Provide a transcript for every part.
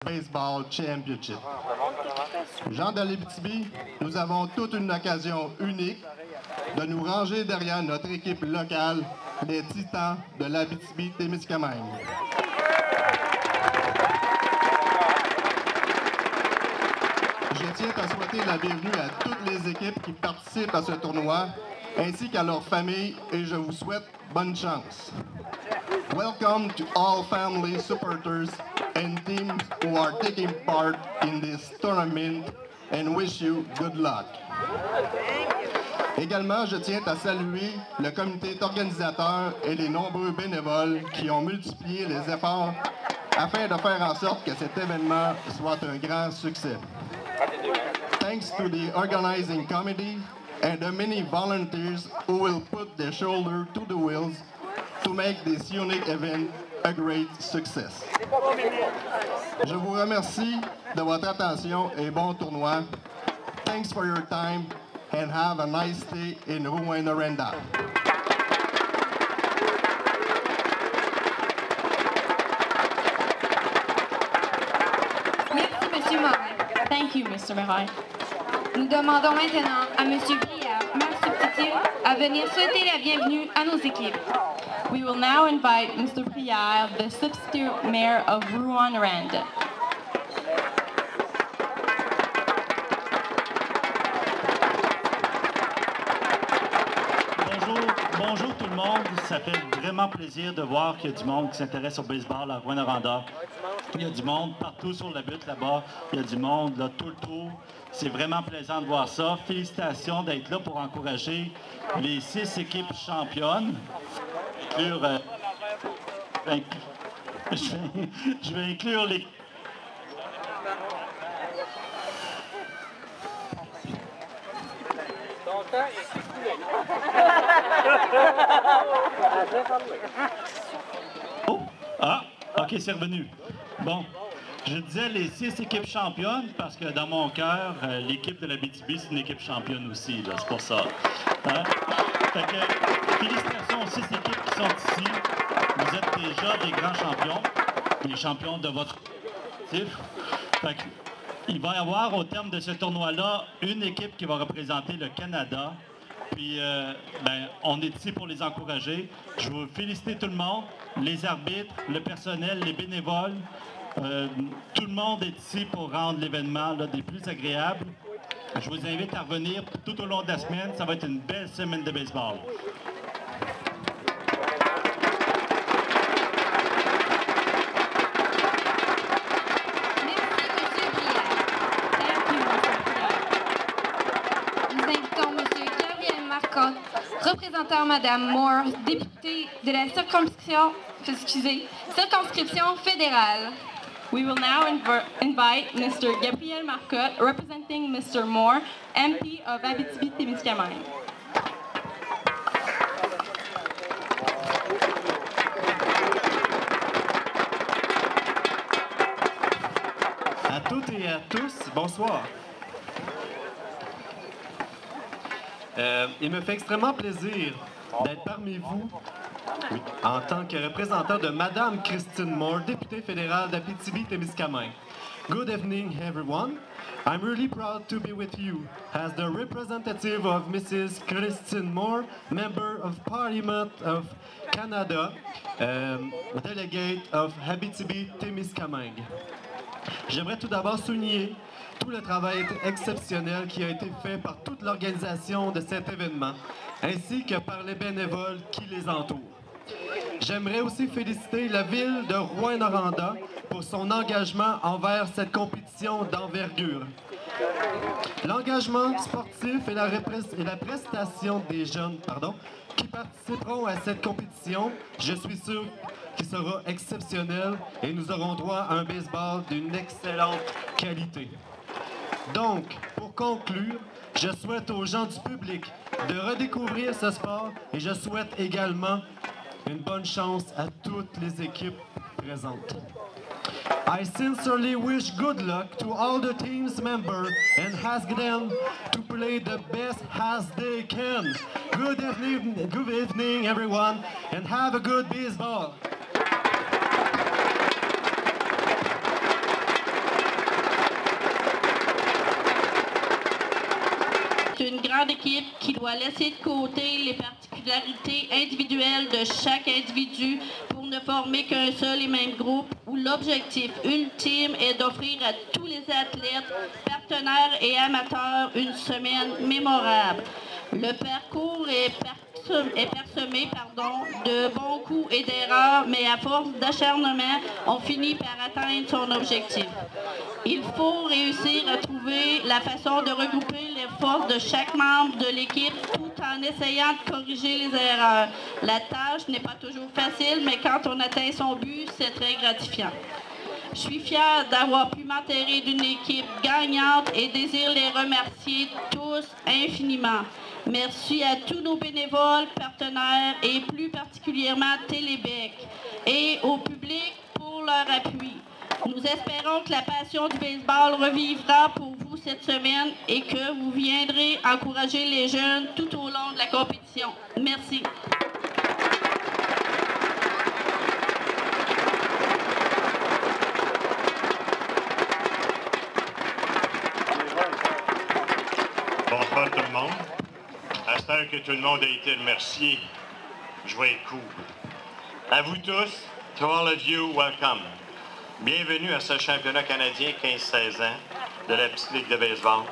Baseball Championship. Jean de l'Abitibi, nous avons toute une occasion unique de nous ranger derrière notre équipe locale, les Titans de l'Abitibi-Témiscamingue. Je tiens à souhaiter la bienvenue à toutes les équipes qui participent à ce tournoi, ainsi qu'à leurs familles, et je vous souhaite bonne chance. Welcome to all family supporters and teams who are taking part in this tournament and wish you good luck. Également, je tiens à saluer le comité organisateur et les nombreux bénévoles qui ont multiplié les efforts afin de faire en sorte que cet événement soit un grand succès. Thanks to the organizing committee and the many volunteers who will put their shoulder to the wheels to make this unique event a great success. Je vous remercie de votre attention et bon tournoi. Thanks for your time and have a nice day in Rouyn-Noranda. Merci, M. Morin. Thank you, Mr. Morin. Nous demandons maintenant à M. Brière, maire substitut, à venir souhaiter la bienvenue à nos équipes. We will now invite Mr. Brière, the substitute mayor of Rouyn-Noranda. Bonjour tout le monde, ça fait vraiment plaisir de voir qu'il y a du monde qui s'intéresse au baseball à Rouyn-Noranda. Il y a du monde partout sur la butte là-bas, il y a du monde là tout le tour. C'est vraiment plaisant de voir ça. Félicitations d'être là pour encourager les 6 équipes championnes. Je vais inclure les... Oh, ah, ok, c'est revenu. Bon, je disais les 6 équipes championnes parce que dans mon cœur, l'équipe de l'Abitibi, c'est une équipe championne aussi, c'est pour ça. Hein? Fait que, félicitations aux 6 équipes qui sont ici. Vous êtes déjà des grands champions, des champions de votre équipe. Fait que, il va y avoir au terme de ce tournoi-là une équipe qui va représenter le Canada. Puis, on est ici pour les encourager. Je veux féliciter tout le monde, les arbitres, le personnel, les bénévoles. Tout le monde est ici pour rendre l'événement des plus agréables. Je vous invite à revenir tout au long de la semaine. Ça va être une belle semaine de baseball. Représentant Mme Moore, députée de la circonscription fédérale. We will now invite Mr. Gabriel Marcotte, representing Mr. Moore, MP of Abitibi-Témiscamingue. À toutes et à tous, bonsoir. Il me fait extrêmement plaisir d'être parmi vous en tant que représentant de Madame Christine Moore, députée fédérale d'Abitibi-Témiscamingue. Good evening, everyone. I'm really proud to be with you as the representative of Mrs. Christine Moore, Member of Parliament of Canada, Delegate of Abitibi-Témiscamingue. J'aimerais tout d'abord souligner tout le travail exceptionnel qui a été fait par toute l'organisation de cet événement, ainsi que par les bénévoles qui les entourent. J'aimerais aussi féliciter la ville de Rouyn-Noranda pour son engagement envers cette compétition d'envergure. L'engagement sportif et la prestation des jeunes qui participeront à cette compétition, je suis sûr qu'il sera exceptionnel et nous aurons droit à un baseball d'une excellente qualité. Donc, pour conclure, je souhaite aux gens du public de redécouvrir ce sport et je souhaite également une bonne chance à toutes les équipes présentes. I sincerely wish good luck to all the team's members and ask them to play the best as they can. Good evening everyone, and have a good baseball. une grande équipe qui doit laisser de côté les particularités individuelles de chaque individu pour ne former qu'un seul et même groupe où l'objectif ultime est d'offrir à tous les athlètes, partenaires et amateurs une semaine mémorable. Le parcours est parsemé de bons coups et d'erreurs, mais à force d'acharnement, on finit par atteindre son objectif. Il faut réussir à trouver la façon de regrouper les forces de chaque membre de l'équipe tout en essayant de corriger les erreurs. La tâche n'est pas toujours facile, mais quand on atteint son but, c'est très gratifiant. Je suis fière d'avoir pu m'entourer d'une équipe gagnante et désire les remercier tous infiniment. Merci à tous nos bénévoles, partenaires et plus particulièrement Télébec et au public pour leur appui. Nous espérons que la passion du baseball revivra pour vous cette semaine et que vous viendrez encourager les jeunes tout au long de la compétition. Merci. Bonsoir tout le monde. À cette heure que tout le monde a été remercié, je vais être cool. À vous tous, to all of you, welcome. Bienvenue à ce championnat canadien 15-16 ans de la petite ligue de baseball.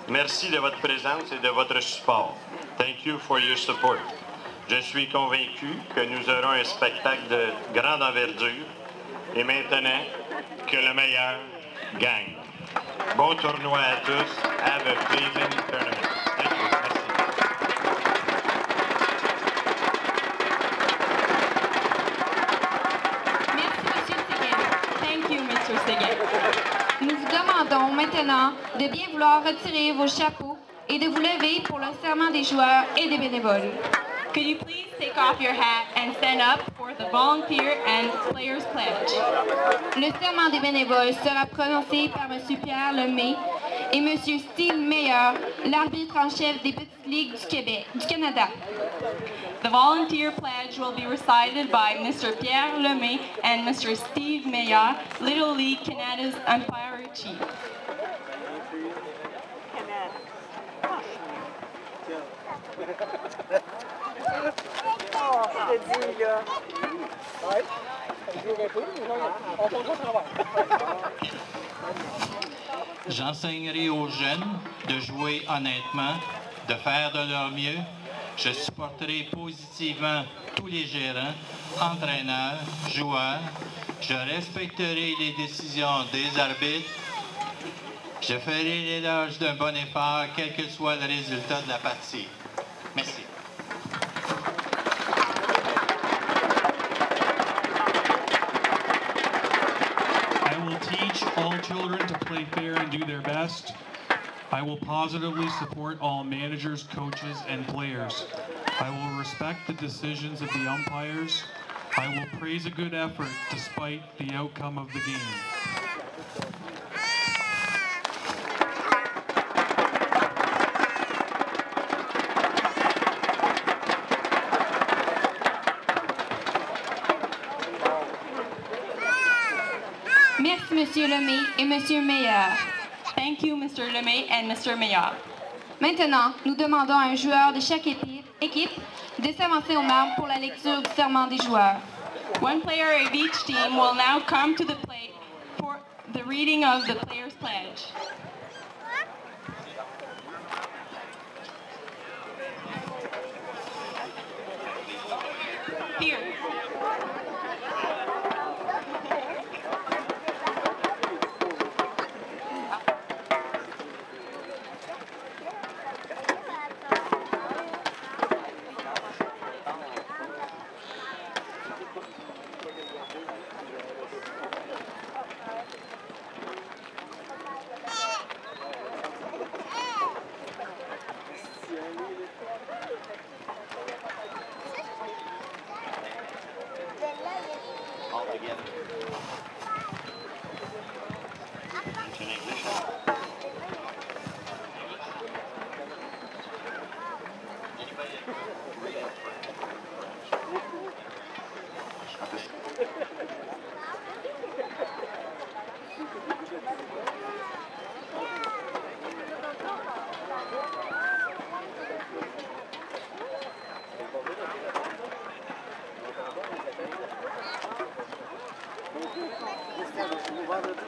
Merci de votre présence et de votre support. Thank you for your support. Je suis convaincu que nous aurons un spectacle de grande envergure et maintenant que le meilleur gagne. Bon tournoi à tous. Have a pleasing tournament. Thank you. Merci. Thank you, Mr. Seguin. Nous vous demandons maintenant de bien vouloir retirer vos chapeaux et de vous lever pour le serment des joueurs et des bénévoles. Could you please take off your hat and stand up for the volunteer and players pledge? Le serment des bénévoles sera prononcé par M. Pierre Lemay et M. Steve Meyer, l'arbitre en chef des petites ligues du Canada. The volunteer pledge will be recited by Mr. Pierre Lemay and Mr. Steve Meyer, Little League Canada's umpire chief. J'enseignerai aux jeunes de jouer honnêtement, de faire de leur mieux. Je supporterai positivement tous les gérants, entraîneurs, joueurs. Je respecterai les décisions des arbitres. Je ferai l'éloge d'un bon effort, quel que soit le résultat de la partie. Merci. I will teach all children to play fair and do their best. I will positively support all managers, coaches, and players. I will respect the decisions of the umpires. I will praise a good effort despite the outcome of the game. Merci, M. Lemay et M. Meyer. Thank you, Mr. Lemay and Mr. Meyer. Maintenant, nous demandons à un joueur de chaque équipe de s'avancer au marbre pour la lecture du serment des joueurs. One player of each team will now come to the plate for the reading of the player's pledge. Here.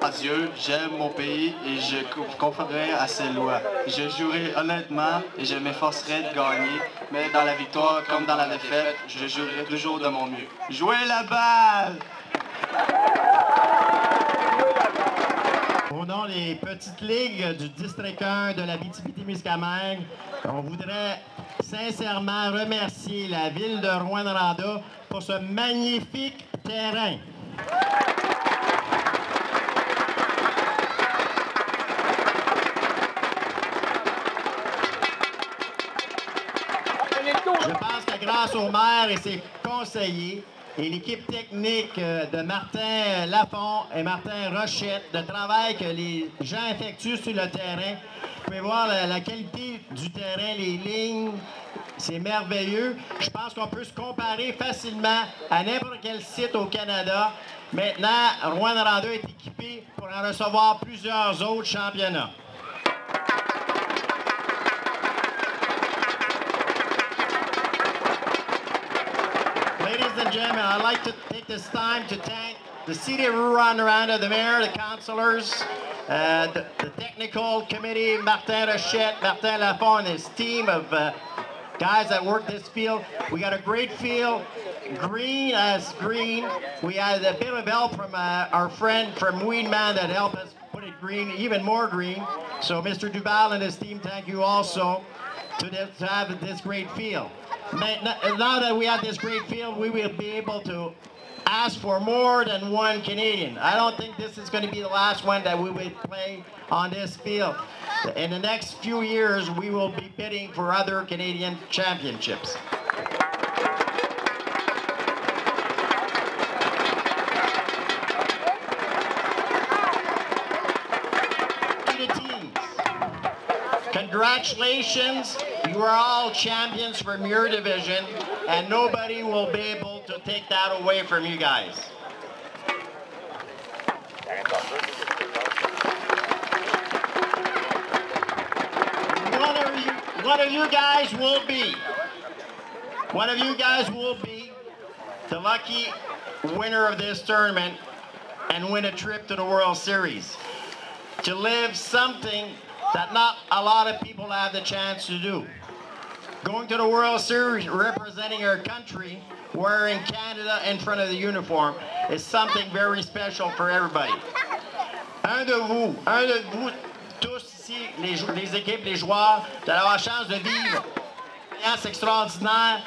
à Dieu, j'aime mon pays et je conformerai à ses lois. Je jouerai honnêtement et je m'efforcerai de gagner, mais dans la victoire comme dans la défaite, je jouerai toujours de mon mieux. Jouez la balle! Au nom des petites ligues du District 1 de la Abitibi-Témiscamingue, on voudrait sincèrement remercier la ville de Rouyn-Noranda pour ce magnifique terrain. Je pense que grâce au maire et ses conseillers et l'équipe technique de Martin Lafont et Martin Rochette, le travail que les gens effectuent sur le terrain, vous pouvez voir la qualité du terrain, les lignes, c'est merveilleux. Je pense qu'on peut se comparer facilement à n'importe quel site au Canada. Maintenant, Rouyn-Noranda est équipé pour en recevoir plusieurs autres championnats. Ladies and gentlemen, I'd like to take this time to thank the City of Rouyn-Noranda, the mayor, the councilors, the technical committee, Martin Rochette, Martin Lafont, and his team of guys that work this field. We got a great field, green as green. We had a bit of help from our friend from Weedman that helped us put it green, even more green. So Mr. Duval and his team, thank you also to have this great field. Now that we have this great field, we will be able to ask for more than one Canadian. I don't think this is going to be the last one that we will play on this field. In the next few years, we will be bidding for other Canadian championships. Congratulations, you are all champions from your division, and nobody will be able to take that away from you guys. One of you guys will be the lucky winner of this tournament and win a trip to the World Series. To live something that not a lot of people have the chance to do. Going to the World Series representing our country, wearing Canada in front of the uniform, is something very special for everybody. Un de vous tous ici, les équipes, les joueurs, vous allez avoir la chance de vivre une expérience extraordinaire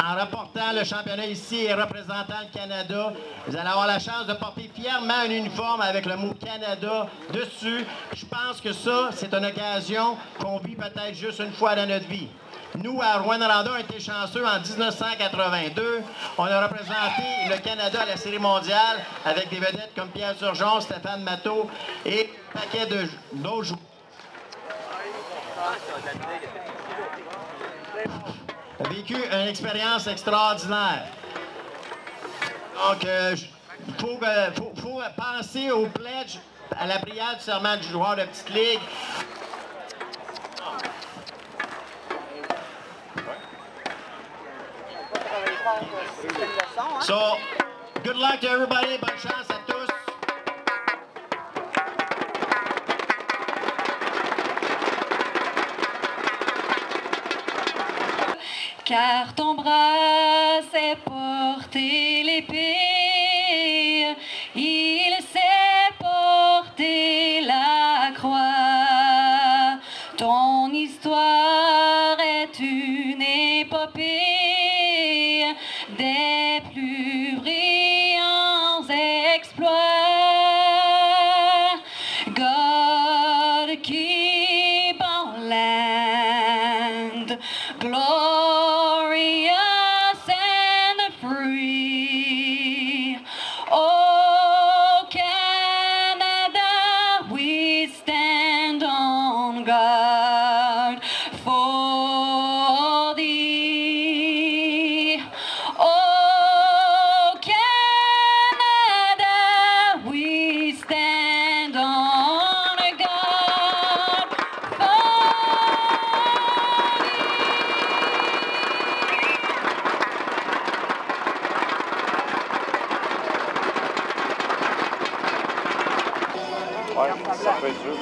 en remportant le championnat ici et représentant le Canada. Vous allez avoir la chance de porter fièrement un uniforme avec le mot Canada dessus. Je pense que ça, c'est une occasion qu'on vit peut-être juste une fois dans notre vie. Nous, à Rouyn-Noranda, on a été chanceux en 1982. On a représenté le Canada à la Série mondiale avec des vedettes comme Pierre Turgeon, Stéphane Matteau et un paquet d'autres joueurs. A vécu une expérience extraordinaire. Donc, il faut penser au pledge, à la prière du serment du joueur de petite ligue. So, good luck to everybody. Bonne chance à tous. Car ton bras sait porter l'épée, il sait porter la croix. Ton histoire est une épopée des plus brillants exploits. God keep our land glorious and free. Ouais, ça peut être dur.